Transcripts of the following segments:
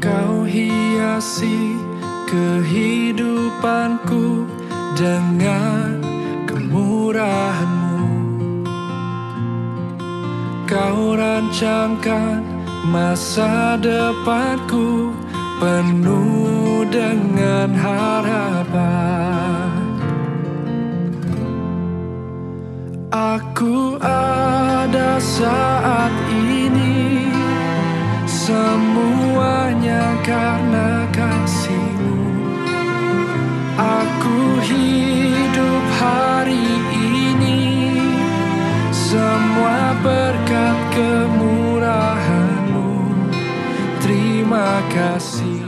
Kau hiasi kehidupanku dengan kemurahan-Mu. Kau rancangkan masa depanku penuh dengan harapan. Aku ada saat ini, semuanya karena kasih-Mu. Aku hidup hari ini, semua berkat kemurahan-Mu. Terima kasih.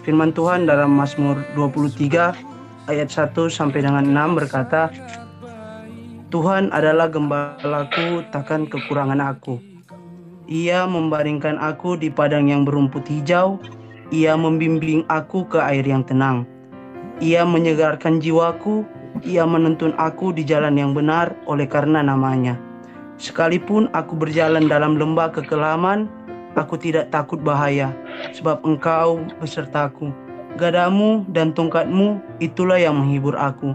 Firman Tuhan dalam Mazmur 23 ayat 1 sampai dengan 6 berkata, Tuhan adalah gembalaku, takkan kekurangan aku. Ia membaringkan aku di padang yang berumput hijau. Ia membimbing aku ke air yang tenang. Ia menyegarkan jiwaku. Ia menuntun aku di jalan yang benar oleh karena namanya. Sekalipun aku berjalan dalam lembah kekelaman, aku tidak takut bahaya, sebab Engkau besertaku. Gadamu dan tongkat-Mu itulah yang menghibur aku.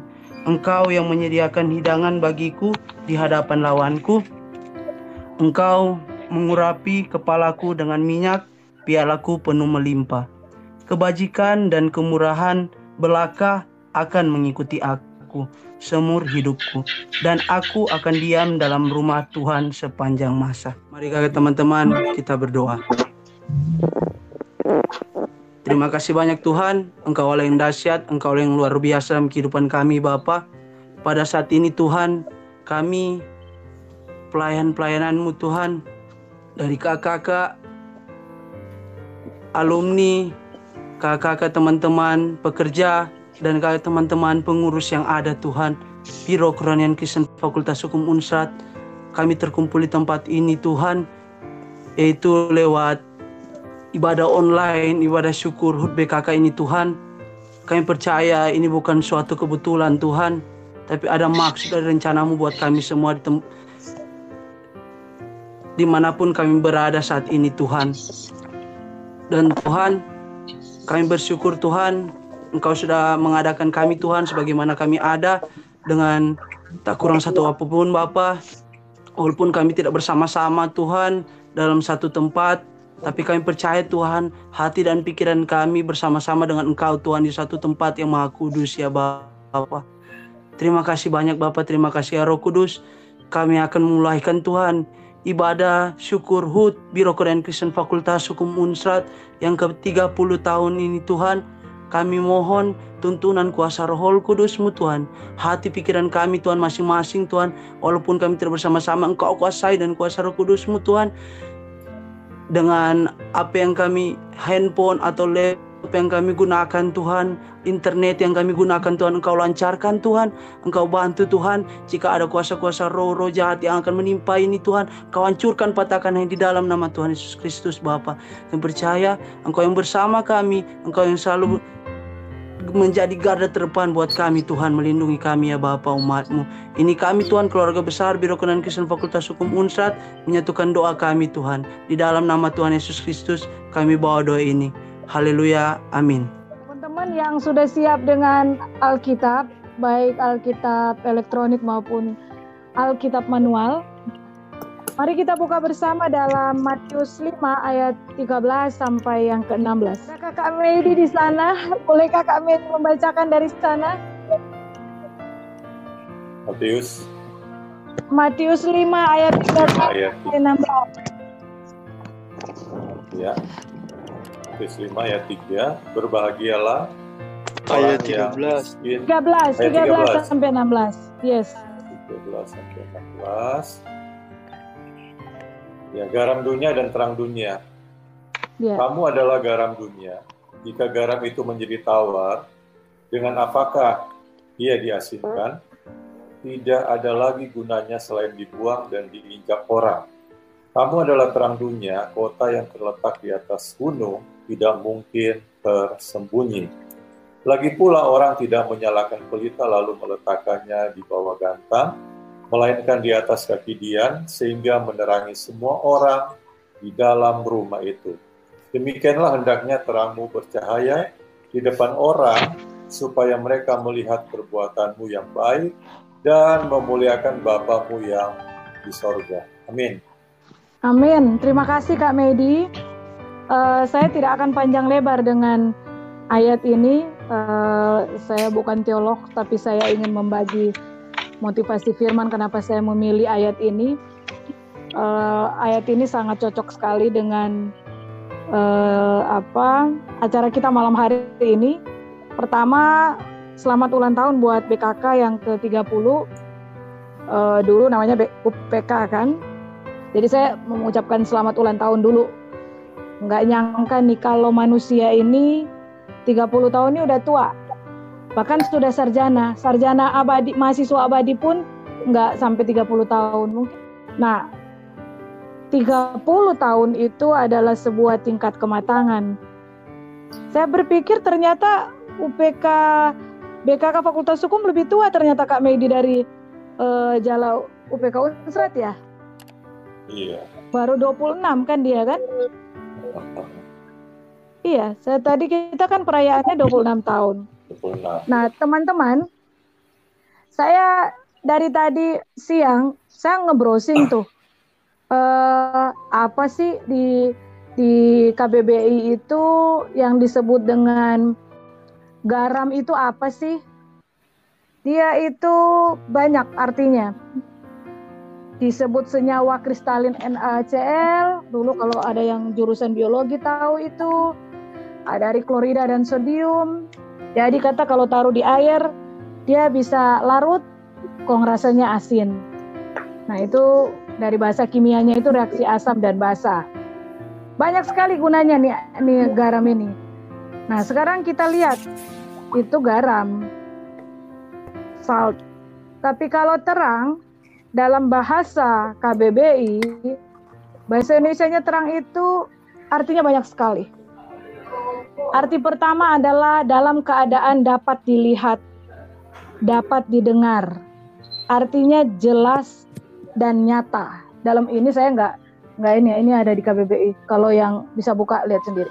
Engkau yang menyediakan hidangan bagiku di hadapan lawanku. Engkau mengurapi kepalaku dengan minyak, pialaku penuh melimpah. Kebajikan dan kemurahan belaka akan mengikuti aku seumur hidupku, dan aku akan diam dalam rumah Tuhan sepanjang masa. Mari teman-teman kita berdoa. Terima kasih banyak Tuhan, Engkau Allah yang dahsyat, Engkau Allah yang luar biasa dalam kehidupan kami Bapa. Pada saat ini Tuhan, kami pelayan-pelayanan-Mu Tuhan, dari kakak-kakak, alumni, kakak-kakak teman-teman pekerja, dan kakak teman-teman pengurus yang ada Tuhan, Biro Kerohanian Kristen Fakultas Hukum Unsrat, kami terkumpul di tempat ini Tuhan, yaitu lewat ibadah online, ibadah syukur HUT BKK ini Tuhan. Kami percaya ini bukan suatu kebetulan Tuhan, tapi ada maksud dan rencana-Mu buat kami semua dimanapun kami berada saat ini Tuhan. Dan Tuhan, kami bersyukur Tuhan, Engkau sudah mengadakan kami Tuhan sebagaimana kami ada, dengan tak kurang satu apapun Bapa. Walaupun kami tidak bersama-sama Tuhan dalam satu tempat, tapi kami percaya Tuhan, hati dan pikiran kami bersama-sama dengan Engkau Tuhan di satu tempat yang Maha Kudus ya Bapa. Terima kasih banyak Bapa, terima kasih ya Roh Kudus. Kami akan memulaikan Tuhan ibadah syukur HUT Biro Kerohanian Kristen Fakultas Hukum Unsrat yang ke-30 tahun ini Tuhan. Kami mohon tuntunan kuasa Roh Kudus-Mu Tuhan. Hati pikiran kami Tuhan masing-masing Tuhan, walaupun kami tidak bersama-sama, Engkau kuasai dan kuasa Roh Kudus-Mu Tuhan. Dengan apa yang kami, handphone atau laptop yang kami gunakan Tuhan, internet yang kami gunakan Tuhan, Engkau lancarkan Tuhan, Engkau bantu Tuhan. Jika ada kuasa-kuasa roh-roh jahat yang akan menimpa ini Tuhan, Engkau hancurkan, patahkan yang di dalam nama Tuhan Yesus Kristus Bapa. Kami percaya Engkau yang bersama kami, Engkau yang selalu menjadi garda terdepan buat kami Tuhan, melindungi kami ya Bapa, umat-Mu. Ini kami Tuhan, keluarga besar Biro Kerohanian Kristen Fakultas Hukum Unsrat, menyatukan doa kami Tuhan. Di dalam nama Tuhan Yesus Kristus kami bawa doa ini. Haleluya, amin. Teman-teman yang sudah siap dengan Alkitab, baik Alkitab elektronik maupun Alkitab manual, mari kita buka bersama dalam Matius 5 ayat 13 sampai yang ke-16. Kakak Medi di sana, boleh Kakak Medi membacakan dari sana? Matius 5 ayat 13 sampai 16. Ya. Matius 5 ayat 3, berbahagialah ayat 13. 13 sampai 16. Yes. 13 sampai 16. Ya, garam dunia dan terang dunia. Yeah. Kamu adalah garam dunia. Jika garam itu menjadi tawar, dengan apakah ia diasinkan? Tidak ada lagi gunanya selain dibuang dan diinjak orang. Kamu adalah terang dunia, kota yang terletak di atas gunung, tidak mungkin tersembunyi. Lagi pula orang tidak menyalakan pelita lalu meletakkannya di bawah gantang, melainkan di atas kaki dian, sehingga menerangi semua orang di dalam rumah itu. Demikianlah hendaknya terangmu bercahaya di depan orang, supaya mereka melihat perbuatanmu yang baik dan memuliakan Bapamu yang di sorga. Amin. Amin. Terima kasih Kak Medi. Saya tidak akan panjang lebar dengan ayat ini. Saya bukan teolog, tapi saya ingin membagi motivasi firman kenapa saya memilih ayat ini. Ayat ini sangat cocok sekali dengan acara kita malam hari ini. Pertama, selamat ulang tahun buat BKK yang ke-30. Dulu namanya UPK kan. Jadi saya mengucapkan selamat ulang tahun dulu. Nggak nyangka nih kalau manusia ini 30 tahun ini udah tua. Bahkan sudah sarjana abadi, mahasiswa abadi pun nggak sampai 30 tahun mungkin. Nah, 30 tahun itu adalah sebuah tingkat kematangan. Saya berpikir ternyata UPK BKK Fakultas Hukum lebih tua ternyata Kak Medi dari Jala UPK Unsrat ya? Iya. Baru 26 kan dia kan? Iya, kita kan perayaannya 26 tahun. 26. Nah, teman-teman, saya dari tadi siang saya nge-browsing tuh. Apa sih di KBBI itu yang disebut dengan garam itu apa sih? Dia itu banyak artinya. Disebut senyawa kristalin NaCl. Dulu kalau ada yang jurusan biologi tahu itu. Ada dari klorida dan sodium. Jadi kata kalau taruh di air dia bisa larut, kok rasanya asin. Nah itu dari bahasa kimianya itu reaksi asam dan basa. Banyak sekali gunanya nih garam ini. Nah sekarang kita lihat itu garam, salt. Tapi kalau terang dalam bahasa KBBI, bahasa Indonesianya terang itu artinya banyak sekali. Arti pertama adalah dalam keadaan dapat dilihat, dapat didengar. Artinya jelas dan nyata. Dalam ini saya nggak ini ada di KBBI. Kalau yang bisa buka lihat sendiri.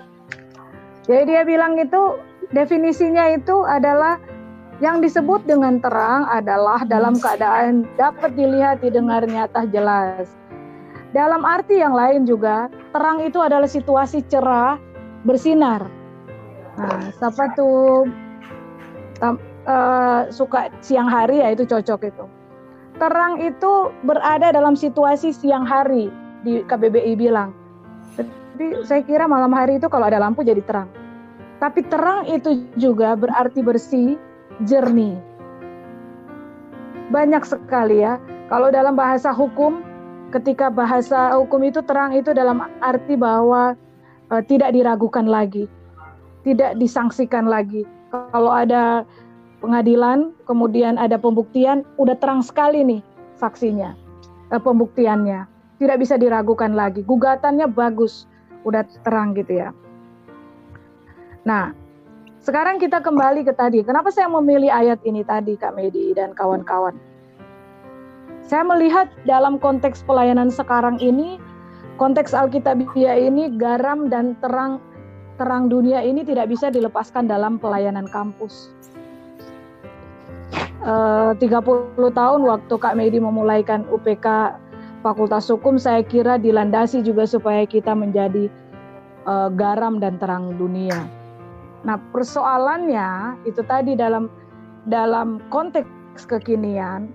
Jadi dia bilang itu definisinya itu adalah yang disebut dengan terang adalah dalam keadaan dapat dilihat, didengar, nyata, jelas. Dalam arti yang lain juga terang itu adalah situasi cerah, bersinar. Nah, siapa tuh suka siang hari ya itu cocok itu. Terang itu berada dalam situasi siang hari di KBBI bilang. Tapi saya kira malam hari itu kalau ada lampu jadi terang. Tapi terang itu juga berarti bersih, jernih. Banyak sekali ya. Kalau dalam bahasa hukum, ketika bahasa hukum itu terang itu dalam arti bahwa tidak diragukan lagi, tidak disangsikan lagi. Kalau ada pengadilan, kemudian ada pembuktian, udah terang sekali nih saksinya, pembuktiannya. Tidak bisa diragukan lagi. Gugatannya bagus, udah terang gitu ya. Nah, sekarang kita kembali ke tadi. Kenapa saya memilih ayat ini tadi, Kak Medi dan kawan-kawan? Saya melihat dalam konteks pelayanan sekarang ini, konteks Alkitabiah ini, garam dan terang dunia ini tidak bisa dilepaskan dalam pelayanan kampus. 30 tahun waktu Kak Medi memulaikan UPK Fakultas Hukum, saya kira dilandasi juga supaya kita menjadi garam dan terang dunia. Nah, persoalannya itu tadi dalam konteks kekinian,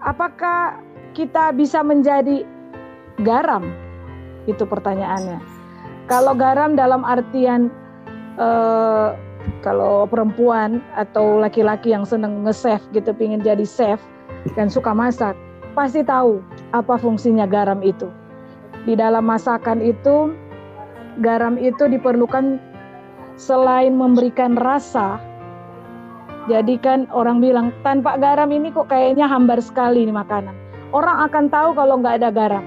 apakah kita bisa menjadi garam? Itu pertanyaannya. Kalau garam dalam artian kalau perempuan atau laki-laki yang seneng nge-chef gitu, pingin jadi chef dan suka masak, pasti tahu apa fungsinya garam itu. Di dalam masakan itu, garam itu diperlukan selain memberikan rasa. Jadi kan orang bilang tanpa garam ini kok kayaknya hambar sekali nih makanan. Orang akan tahu kalau nggak ada garam.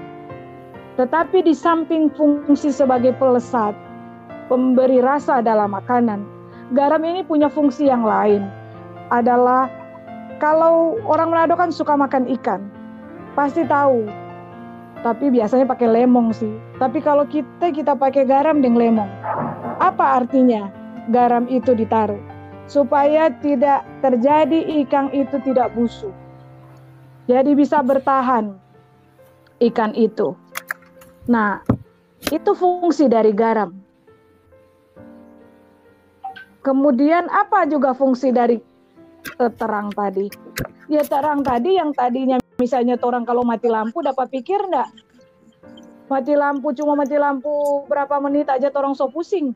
Tetapi di samping fungsi sebagai pelesat, pemberi rasa dalam makanan, garam ini punya fungsi yang lain. Adalah kalau orang Manado kan suka makan ikan, pasti tahu Tapi biasanya pakai lemong sih. Tapi kalau kita pakai garam dan lemong. Apa artinya garam itu ditaruh? Supaya tidak terjadi ikan itu tidak busuk. Jadi bisa bertahan ikan itu. Nah, itu fungsi dari garam. Kemudian apa juga fungsi dari terang tadi? Ya terang tadi yang tadinya misalnya orang kalau mati lampu dapat pikir enggak? Mati lampu berapa menit aja orang so pusing.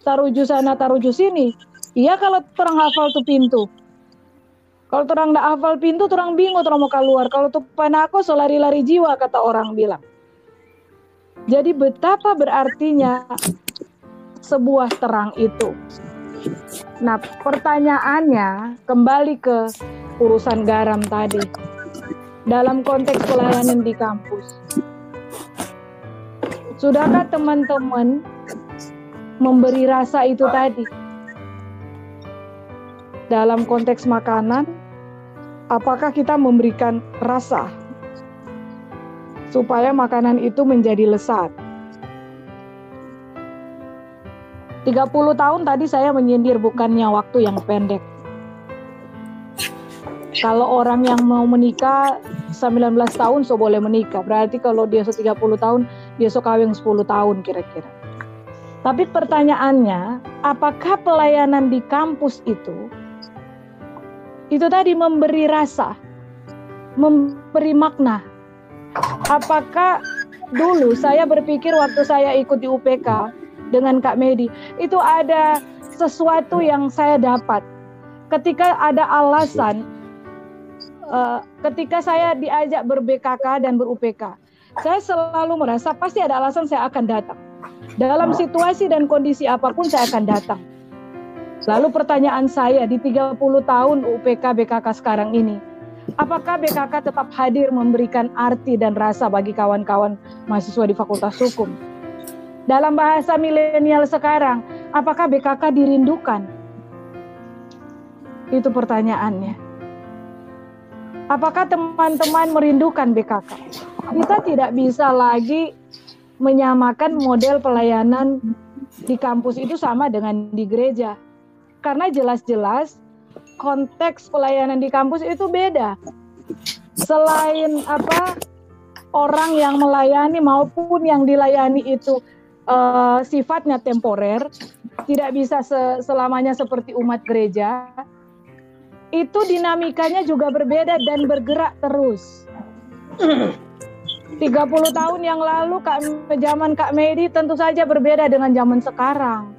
Taruh ju sana, taruh ju sini. Iya kalau orang hafal tuh pintu. Kalau orang enggak hafal pintu, orang bingung orang mau keluar. Kalau tuh panako so lari-lari jiwa kata orang bilang. Jadi betapa berartinya sebuah terang itu. Nah, pertanyaannya kembali ke urusan garam tadi. Dalam konteks pelayanan di kampus. Sudahkah teman-teman memberi rasa itu tadi? Dalam konteks makanan, apakah kita memberikan rasa supaya makanan itu menjadi lesat? 30 tahun tadi saya menyindir bukannya waktu yang pendek. Kalau orang yang mau menikah 19 tahun so boleh menikah. Berarti kalau dia so 30 tahun, dia so kawin 10 tahun kira-kira. Tapi pertanyaannya, apakah pelayanan di kampus itu tadi memberi rasa, memberi makna? Apakah dulu saya berpikir waktu saya ikut di UPK dengan Kak Medi, itu ada sesuatu yang saya dapat. Ketika ada alasan, ketika saya diajak ber-BKK dan ber-UPK, saya selalu merasa pasti ada alasan saya akan datang. Dalam situasi dan kondisi apapun saya akan datang. Lalu pertanyaan saya di 30 tahun UPK BKK sekarang ini, apakah BKK tetap hadir memberikan arti dan rasa bagi kawan-kawan mahasiswa di Fakultas Hukum? Dalam bahasa milenial sekarang, apakah BKK dirindukan? Itu pertanyaannya. Apakah teman-teman merindukan BKK? Kita tidak bisa lagi menyamakan model pelayanan di kampus itu sama dengan di gereja. Karena jelas-jelas konteks pelayanan di kampus itu beda. Selain orang yang melayani maupun yang dilayani itu sifatnya temporer, tidak bisa selamanya seperti umat gereja, itu dinamikanya juga berbeda dan bergerak terus. 30 tahun yang lalu zaman Kak Medi tentu saja berbeda dengan zaman sekarang.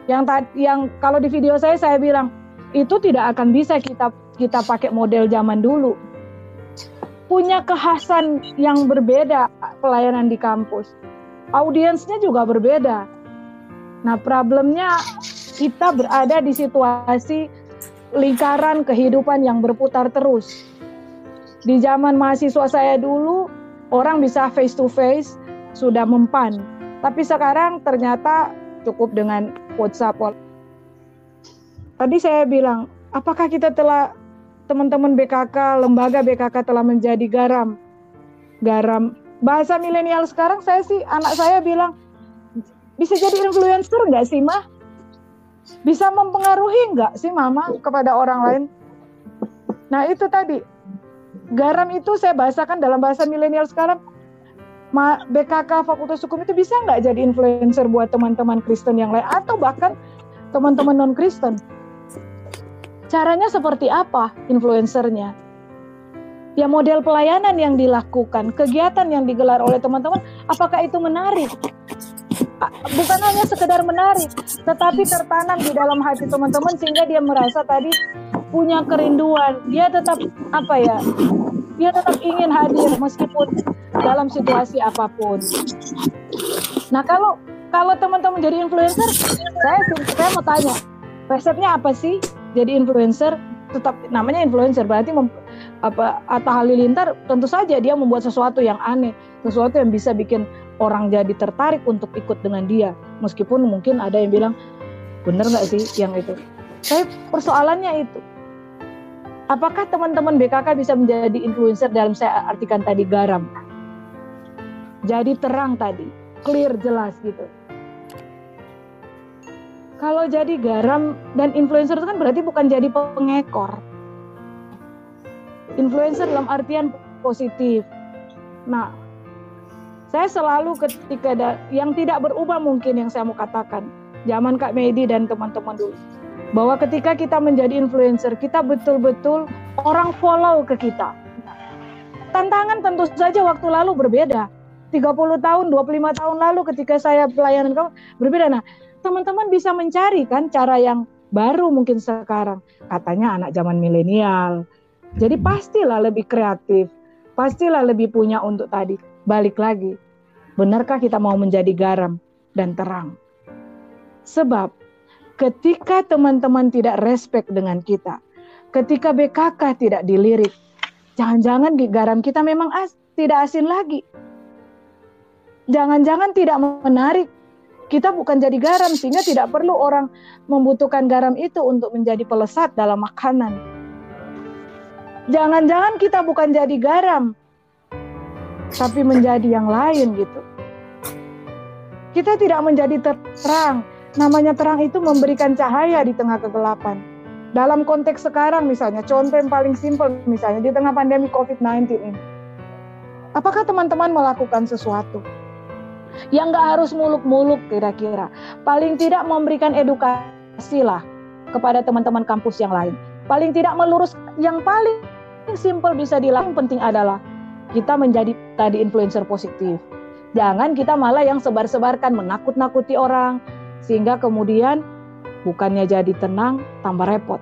Yang kalau di video saya bilang itu tidak akan bisa kita pakai model zaman dulu. Punya kekhasan yang berbeda pelayanan di kampus. Audiensnya juga berbeda. Nah, problemnya kita berada di situasi lingkaran kehidupan yang berputar terus. Di zaman mahasiswa saya dulu, orang bisa face to face, sudah mempan. Tapi sekarang ternyata cukup dengan WhatsApp. Tadi saya bilang, apakah kita teman-teman BKK, lembaga BKK telah menjadi garam? Bahasa milenial sekarang anak saya bilang, bisa jadi influencer nggak sih, Mah? Bisa mempengaruhi nggak sih, Mama, kepada orang lain? Nah, itu tadi. Garam itu saya bahasakan dalam bahasa milenial sekarang. BKK Fakultas Hukum itu bisa nggak jadi influencer buat teman-teman Kristen yang lain? Atau bahkan teman-teman non-Kristen? Caranya seperti apa influencernya? Ya model pelayanan yang dilakukan, kegiatan yang digelar oleh teman-teman, apakah itu menarik? Bukan hanya sekedar menarik, tetapi tertanam di dalam hati teman-teman sehingga dia merasa tadi punya kerinduan. Dia tetap dia tetap ingin hadir meskipun dalam situasi apapun. Nah, kalau teman-teman jadi influencer, saya mau tanya, resepnya apa sih jadi influencer? Tetap namanya influencer, berarti Atta Halilintar tentu saja dia membuat sesuatu yang aneh, sesuatu yang bisa bikin orang jadi tertarik untuk ikut dengan dia, meskipun mungkin ada yang bilang bener nggak sih yang itu. Persoalannya itu, apakah teman-teman BKK bisa menjadi influencer dalam saya artikan tadi garam? jadi terang tadi, clear, jelas gitu. Kalau jadi garam dan influencer itu kan berarti bukan jadi pengekor. Influencer dalam artian positif. Nah, saya selalu ketika yang tidak berubah mungkin yang saya mau katakan, zaman Kak Medi dan teman-teman dulu, bahwa ketika kita menjadi influencer, kita betul-betul orang follow ke kita. Tantangan tentu saja waktu lalu berbeda. 30 tahun, 25 tahun lalu ketika saya pelayanan kamu berbeda. Nah, teman-teman bisa mencari kan cara yang baru mungkin sekarang. Katanya anak zaman milenial. Jadi pastilah lebih kreatif. Pastilah lebih punya untuk tadi. Balik lagi. Benarkah kita mau menjadi garam dan terang? Sebab ketika teman-teman tidak respect dengan kita, ketika BKK tidak dilirik, jangan-jangan di garam kita memang tidak asin lagi. Jangan-jangan tidak menarik. Kita bukan jadi garam sehingga tidak perlu orang membutuhkan garam itu untuk menjadi pelesat dalam makanan. Jangan-jangan kita bukan jadi garam, tapi menjadi yang lain gitu. Kita tidak menjadi terang. Namanya terang itu memberikan cahaya di tengah kegelapan. Dalam konteks sekarang misalnya, contoh yang paling simpel misalnya di tengah pandemi COVID-19 ini. Apakah teman-teman melakukan sesuatu yang gak harus muluk-muluk kira-kira? Paling tidak memberikan edukasi lah kepada teman-teman kampus yang lain. Paling tidak melurus, yang paling simpel bisa dilakukan, penting adalah kita menjadi tadi influencer positif. Jangan kita malah yang sebar-sebarkan, menakut-nakuti orang, sehingga kemudian bukannya jadi tenang, tambah repot.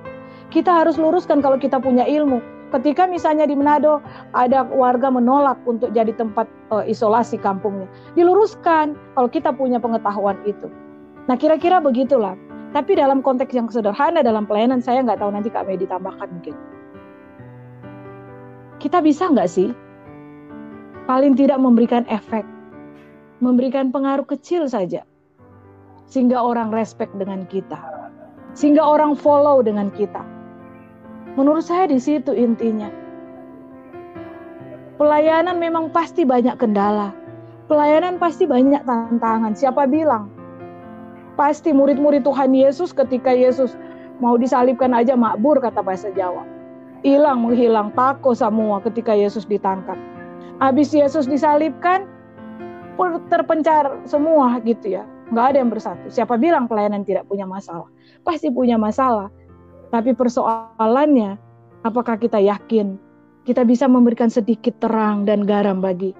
Kita harus luruskan kalau kita punya ilmu. Ketika misalnya di Manado ada warga menolak untuk jadi tempat isolasi kampungnya, diluruskan kalau kita punya pengetahuan itu. Nah kira-kira begitulah. Tapi dalam konteks yang sederhana dalam pelayanan, saya nggak tahu nanti Kak Medi tambahkan mungkin. Kita bisa nggak sih paling tidak memberikan efek, memberikan pengaruh kecil saja, sehingga orang respect dengan kita, sehingga orang follow dengan kita. Menurut saya di situ intinya. Pelayanan memang pasti banyak kendala. Pelayanan pasti banyak tantangan. Siapa bilang? Pasti murid-murid Tuhan Yesus ketika Yesus mau disalibkan aja makbur kata bahasa Jawa. Hilang menghilang tako semua ketika Yesus ditangkap. Habis Yesus disalibkan terpencar semua gitu ya. Nggak ada yang bersatu. Siapa bilang pelayanan tidak punya masalah? Pasti punya masalah. Tapi persoalannya, apakah kita yakin kita bisa memberikan sedikit terang dan garam bagi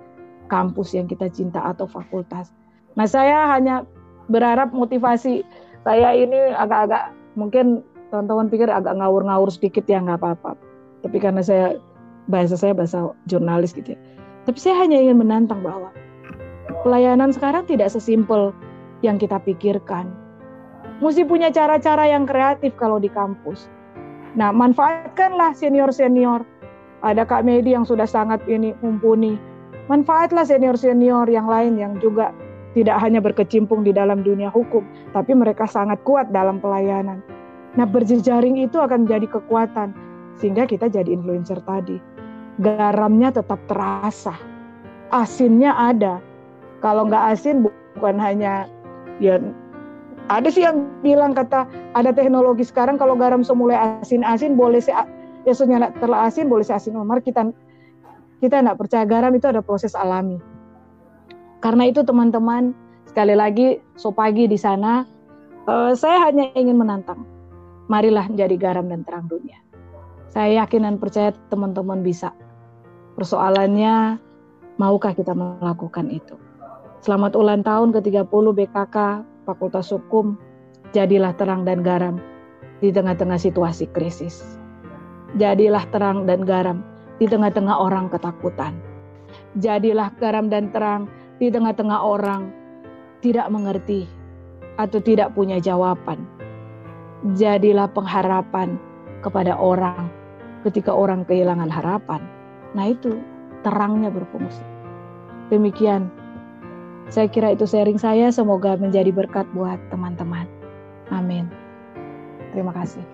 kampus yang kita cinta atau fakultas? Nah, saya hanya berharap motivasi saya ini agak-agak, mungkin teman-teman pikir agak ngawur-ngawur sedikit ya, nggak apa-apa. Tapi karena bahasa jurnalis gitu ya. Tapi saya hanya ingin menantang bahwa pelayanan sekarang tidak sesimpel yang kita pikirkan. Mesti punya cara-cara yang kreatif kalau di kampus. Nah, manfaatkanlah senior-senior. Ada Kak Medi yang sudah sangat mumpuni. Manfaatlah senior-senior yang lain yang juga tidak hanya berkecimpung di dalam dunia hukum, tapi mereka sangat kuat dalam pelayanan. Nah, berjejaring itu akan menjadi kekuatan, sehingga kita jadi influencer tadi. Garamnya tetap terasa, asinnya ada. Kalau nggak asin, bukan hanya ya. Ada sih yang bilang kata ada teknologi sekarang kalau garam semulai asin-asin boleh senyala telah asin boleh asin. Mari kita tidak percaya, garam itu ada proses alami. Karena itu teman-teman, sekali lagi pagi di sana, saya hanya ingin menantang. Marilah menjadi garam dan terang dunia. Saya yakin dan percaya teman-teman bisa. Persoalannya, maukah kita melakukan itu? Selamat ulang tahun ke-30 BKK Fakultas Hukum, jadilah terang dan garam di tengah-tengah situasi krisis. Jadilah terang dan garam di tengah-tengah orang ketakutan. Jadilah garam dan terang di tengah-tengah orang tidak mengerti atau tidak punya jawaban. Jadilah pengharapan kepada orang ketika orang kehilangan harapan. Nah itu terangnya berfungsi. Demikian. Saya kira itu sharing saya, semoga menjadi berkat buat teman-teman. Amin. Terima kasih.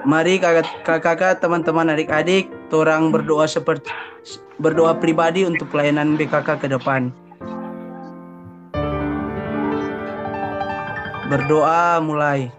Mari kakak-kakak, teman-teman, adik-adik, torang berdoa pribadi untuk pelayanan BKK ke depan. Berdoa mulai.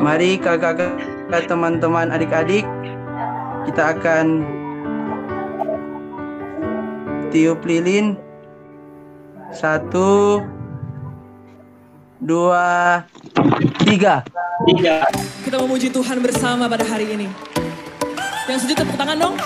Mari kakak-kakak, teman-teman, adik-adik, kita akan tiup lilin. 1, 2, 3. Kita memuji Tuhan bersama pada hari ini. Yang setuju tepuk tangan dong.